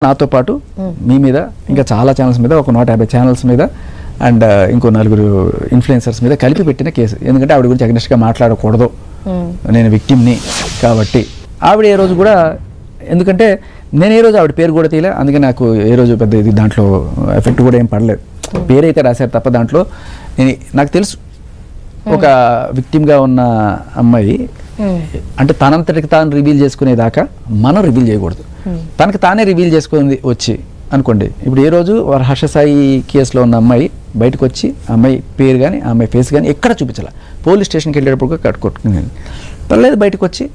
నాతో పాటు మీ మీద ఇంకా చాలా ఛానల్స్ మీద ఒక 150 ఛానల్స్ మీద అండ్ ఇంకో 4 ఇన్ఫ్లుయెన్సర్స్ మీద కలిపి పెట్టిన కేసు. ఎందుకంటే ఆవిడ గురించి అగ్నిస్ట్గా మాట్లాడకూడదు, నేను విక్టిమ్ని కాబట్టి. ఆవిడ ఏ రోజు కూడా, ఎందుకంటే నేను ఏ రోజు ఆవిడ పేరు కూడా తీయలే, అందుకే నాకు ఏ రోజు పెద్ద ఇది దాంట్లో ఎఫెక్ట్ కూడా ఏం పడలేదు. పేరైతే రాశారు తప్ప దాంట్లో నాకు తెలుసు ఒక విక్టిమ్గా ఉన్న అమ్మాయి అంటే తనంతటికి తాను రివీల్ చేసుకునేదాకా మనం రివీల్ చేయకూడదు. తనకి తానే రివీల్ చేసుకుంది వచ్చి అనుకోండి. ఇప్పుడు ఏ రోజు హర్ష సాయి కేసులో ఉన్న అమ్మాయి బయటకు వచ్చి అమ్మాయి పేరు కానీ అమ్మాయి ఫేస్ కానీ ఎక్కడ చూపించాల, పోలీస్ స్టేషన్కి వెళ్ళేటప్పుడు కట్టుకొట్టుకుని పర్లేదు బయటకు వచ్చి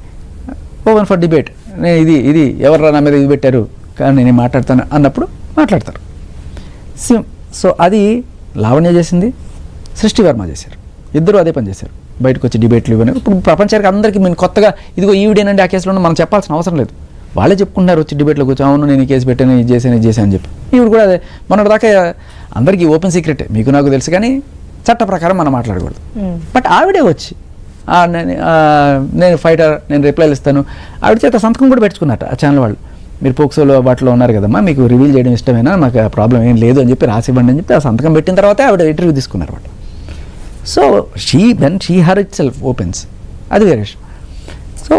ఓవెన్ ఫర్ డిబేట్, నేను ఇది ఎవరు నా మీద ఇది పెట్టారు కానీ నేను మాట్లాడతాను అన్నప్పుడు మాట్లాడతారు. సో అది లావణ్య చేసింది, సృష్టి వర్మ చేశారు, ఇద్దరు అదే పని చేశారు. బయటకు వచ్చి డిబేట్లు ఇవన్నీ ఇప్పుడు ప్రపంచానికి అందరికీ మేము కొత్తగా ఇదిగో ఈవిడేనండి ఆ కేసులో మనం చెప్పాల్సిన అవసరం లేదు. వాళ్ళే చెప్పుకుంటున్నారు వచ్చి డిబేట్లో కూర్చో, అవును నేను ఈ కేసు పెట్టాను, ఇది చేశాను అని చెప్పి. ఈవిడ కూడా అదే మొన్నటిదాకా అందరికీ ఓపెన్ సీక్రెటే, మీకు నాకు తెలుసు కానీ చట్ట ప్రకారం మనం మాట్లాడకూడదు. బట్ ఆవిడే వచ్చి నేను ఫైటర్, నేను రిప్లైలు ఇస్తాను, ఆవిడ చేత సంతకం కూడా పెట్టుకున్నట్టు ఆ ఛానల్ వాళ్ళు. మీరు పోక్సోలో వాటిలో ఉన్నారు కదమ్మా, మీకు రివీల్ చేయడం ఇష్టమేనా, మాకు ఆ ప్రాబ్లం ఏం లేదు అని చెప్పి రాసివ్వండి అని చెప్పి ఆ సంతకం పెట్టిన తర్వాతే ఆవిడ ఇంటర్వ్యూ తీసుకున్నారు అన్నమాట. So she her it self opens, అది వేరే విషయం. సో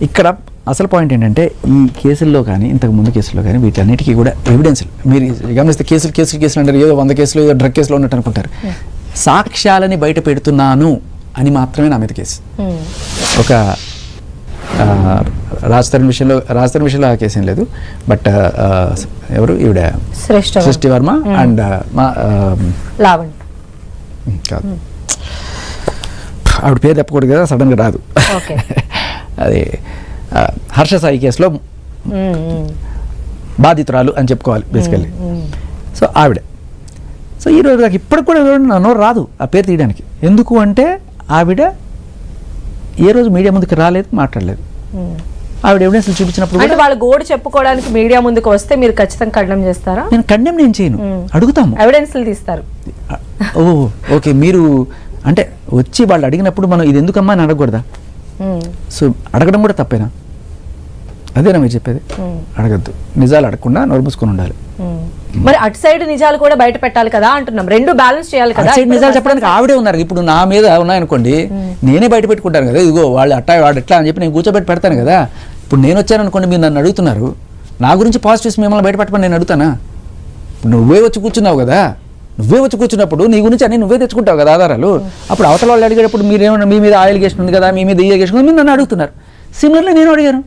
ఇక్కడ అసలు పాయింట్ ఏంటంటే ఈ కేసుల్లో కానీ ఇంతకు ముందు కేసుల్లో కానీ వీటన్నిటికీ కూడా ఎవిడెన్స్లు మీరు గమనిస్తే కేసులు అంటారు, ఏదో 100 కేసులు ఏదో డ్రగ్ కేసులో ఉన్నట్టు అనుకుంటారు. సాక్ష్యాలని బయట పెడుతున్నాను అని మాత్రమే నా మీద కేసు. ఒక రాజతరుణ్ విషయంలో ఆ కేసు ఏం లేదు. బట్ ఎవరు ఈవిడ సృష్టి వర్మ అండ్ లావణ్య కాదు, ఆవిడ పేరు చెప్పకూడదు కదా, సడన్గా రాదు. అది హర్ష సాయి కేసులో బాధితురాలు అని చెప్పుకోవాలి బేసికల్లీ. సో ఆవిడే. సో ఈరోజు నాకు ఇప్పటికి కూడా నన్ను రాదు ఆ పేరు తీయడానికి. ఎందుకు అంటే ఆవిడ ఏ రోజు మీడియా ముందుకు రాలేదు, మాట్లాడలేదు. ఆవిడ ఎవిడెన్స్ చూపించినప్పుడు వాళ్ళ గోడు చెప్పుకోవడానికి మీడియా ముందుకు వస్తే మీరు ఖచ్చితంగా ఖండనం చేస్తారా? నేను ఖండనం నేను చేయను, అడుగుతాము, ఎవిడెన్స్లు తీస్తారు. ఓకే మీరు అంటే వచ్చి వాళ్ళు అడిగినప్పుడు మనం ఇది ఎందుకమ్మా అని అడగకూడదా? సో అడగడం కూడా తప్పేనా? అదేనా మీరు చెప్పేది? అడగద్దు, నిజాలు అడగకుండా నోరు మూసుకొని ఉండాలి. మరి అటు సైడ్ నిజాలు కూడా బయట పెట్టాలి కదా అంటున్నాం, రెండు బ్యాలెన్స్ చేయాలి కదా. నిజాలు చెప్పడానికి ఆవిడే ఉన్నారు. ఇప్పుడు నా మీద ఉన్నాయనుకోండి, నేనే బయట పెట్టుకుంటాను కదా, ఇదిగో వాళ్ళు వాడు ఎట్లా అని చెప్పి నేను కూర్చోబెట్టి పెడతాను కదా. ఇప్పుడు నేను వచ్చాను అనుకోండి, మీరు నన్ను అడుగుతున్నారు, నా గురించి పాజిటివ్స్ మిమ్మల్ని బయట పెట్టమని నేను అడుగుతానా? నువ్వే వచ్చి కూర్చున్నావు కదా, నువ్వే వచ్చి కూర్చున్నప్పుడు నీ గురించి అన్ని నువ్వే తెచ్చుకుంటావు కదా ఆధారాలు. అప్పుడు అవతల వాళ్ళు అడిగేటప్పుడు మీరేమన్నా మీ మీద అలిగేషన్ ఉంది కదా, మీ మీద ఈ అలిగేషన్ ఉంది, మీరు నన్ను అడుగుతున్నారు. సిమిలర్లీ నేను అడిగాను,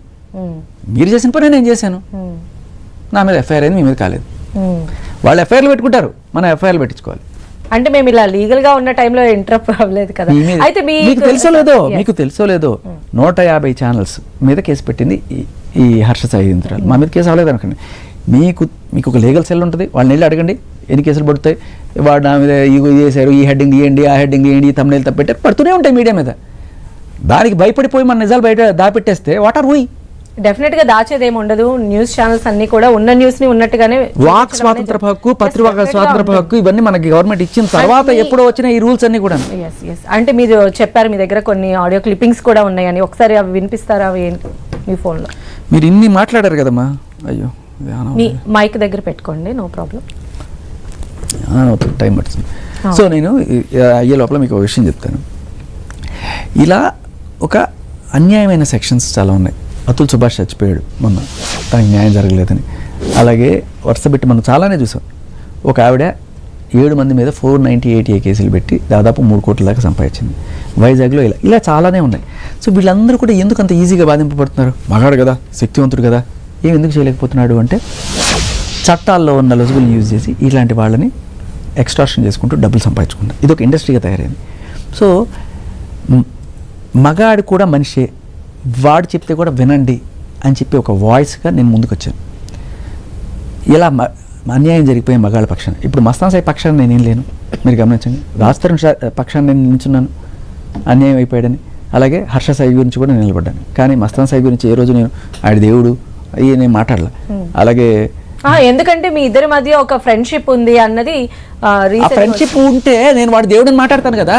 మీరు చేసిన పని నేను చేశాను, నా మీద ఎఫ్ఐఆర్ అయింది, మీ మీద కాలేదు. వాళ్ళు ఎఫ్ఐఆర్లు పెట్టుకుంటారు, మనం ఎఫ్ఐఆర్లు పెట్టించుకోవాలి. అంటే మేము ఇలా లీగల్ గా ఉన్న టైంలో ఇంటరప్ట్ అవ్వలేదు కదా. అయితే మీకు తెలుసో లేదో 150 ఛానల్స్ మీద కేసు పెట్టింది ఈ హర్ష సాయి యంత్రాలు. మా మీద కేసు అవ్వలేదు అనుకోండి, మీకు ఒక లీగల్ సెల్ ఉంటుంది, వాళ్ళని వెళ్ళి అడగండి ఎన్ని కేసులు పడుతాయి. వాడు నా మీద ఇది చేశారు, ఈ హెడ్డింగ్ ఇవ్వండి, ఆ హెడ్డింగ్ ఇవ్వండి, ఈ తమ్ముళ్ళు తప్పెట్టారు, పడుతూనే ఉంటాయి మీడియా మీద. దానికి భయపడిపోయి మన నిజాలు బయట దాపెట్టేస్తే వాట్ ఆర్ వీ? డెఫినెట్ గా దాచేదేమి ఉండదు. న్యూస్ ఛానల్స్ అన్ని కూడా ఉన్న న్యూస్ ని ఉన్నట్టుగానే, వాక్ స్వాతంత్ర హక్కు, పత్రికా స్వాతంత్ర హక్కు ఇవన్నీ మనకి గవర్నమెంట్ ఇచ్చిన తర్వాత ఎప్పుడో వచ్చిన ఈ రూల్స్ అన్ని కూడా. అంటే మీరు చెప్పారు మీ దగ్గర కొన్ని ఆడియో క్లిప్పింగ్స్ కూడా ఉన్నాయని, ఒకసారి అవి వినిపిస్తారా? అవి మీ ఫోన్ లో మీరు ఇన్ని మాట్లాడారు కదమ్మా, అయ్యో మీ మైక్ దగ్గర పెట్టుకోండి, నో ప్రాబ్లం, టైం పడుతుంది. సో నేను అయ్యే లోపల మీకు ఒక విషయం చెప్తాను. ఇలా ఒక అన్యాయమైన సెక్షన్స్ చాలా ఉన్నాయి. అతుల్ సుభాష్ చచ్చిపోయాడు మొన్న, తనకి న్యాయం జరగలేదని. అలాగే వరుస పెట్టి మనం చాలానే చూసాం. ఒక ఆవిడ 7 మంది మీద 498A కేసులు పెట్టి దాదాపు 3 కోట్ల దాకా సంపాదించింది వైజాగ్లో. ఇలా చాలానే ఉన్నాయి. సో వీళ్ళందరూ కూడా ఎందుకు అంత ఈజీగా బాధింపబడుతున్నారు? మగాడు కదా, శక్తివంతుడు కదా, ఎందుకు చేయలేకపోతున్నాడు అంటే చట్టాల్లో ఉన్న లొసుగులు యూజ్ చేసి ఇలాంటి వాళ్ళని ఎక్స్ట్రాక్షన్ చేసుకుంటూ డబ్బులు సంపాదించుకుంటారు. ఇది ఒక ఇండస్ట్రీగా తయారైంది. సో మగాడు కూడా మనిషే, వాడు చెప్తే కూడా వినండి అని చెప్పి ఒక వాయిస్గా నేను ముందుకు వచ్చాను. ఇలా అన్యాయం జరిగిపోయే మగాళ్ళ పక్షాన్ని, ఇప్పుడు మస్తాన్ సాయి పక్షాన్ని నేనేం లేను, మీరు గమనించండి. రాజతరుణ్ పక్షాన్ని నేను నిల్చున్నాను, అన్యాయం అయిపోయాడని. అలాగే హర్ష సాయి గురించి కూడా నేను నిలబడ్డాను. కానీ మస్తాన్ సాయి గురించి ఏ రోజు నేను ఆడి దేవుడు అయ్యి నేను మాట్లాడలే. అలాగే ఎందుకంటే మీ ఇద్దరి మధ్య ఒక ఫ్రెండ్షిప్ ఉంది అన్నది, ఫ్రెండ్షిప్ ఉంటే నేను వాడి దేవుడిని మాట్లాడతాను కదా.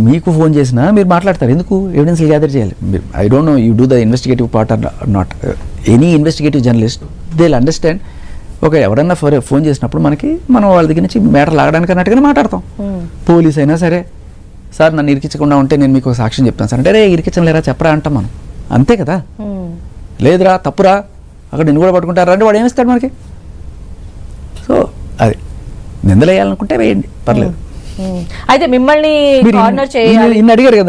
మీకు ఫోన్ చేసినా మీరు మాట్లాడతారు, ఎందుకు? ఎవిడెన్స్ గ్యాదర్ చేయాలి. I don't know you do the investigative part or not. Any investigative journalist they will understand. ఎవరన్నా ఫోన్ చేసినప్పుడు మనం వాళ్ళ దగ్గర నుంచి మ్యాటర్ లాగడానికి అన్నట్టుగానే మాట్లాడతాం. పోలీస్ అయినా సరే, సార్ నన్ను ఇరికించకుండా ఉంటే నేను మీకు ఒక సాక్ష్యం చెప్తాను సార్ అంటే, రే ఇరికించలేరా చెప్పరా అంటాం మనం, అంతే కదా. లేదురా తప్పురా అక్కడ నిన్ను కూడా పట్టుకుంటారా అంటే వాడు ఏమిస్తాడు మనకి. సో అది నిందలేయాలనుకుంటే వేయండి, పర్లేదు. అయితే మిమ్మల్ని మీరు కార్నర్ చేయాలి ఇన్ని అడిగారు కదా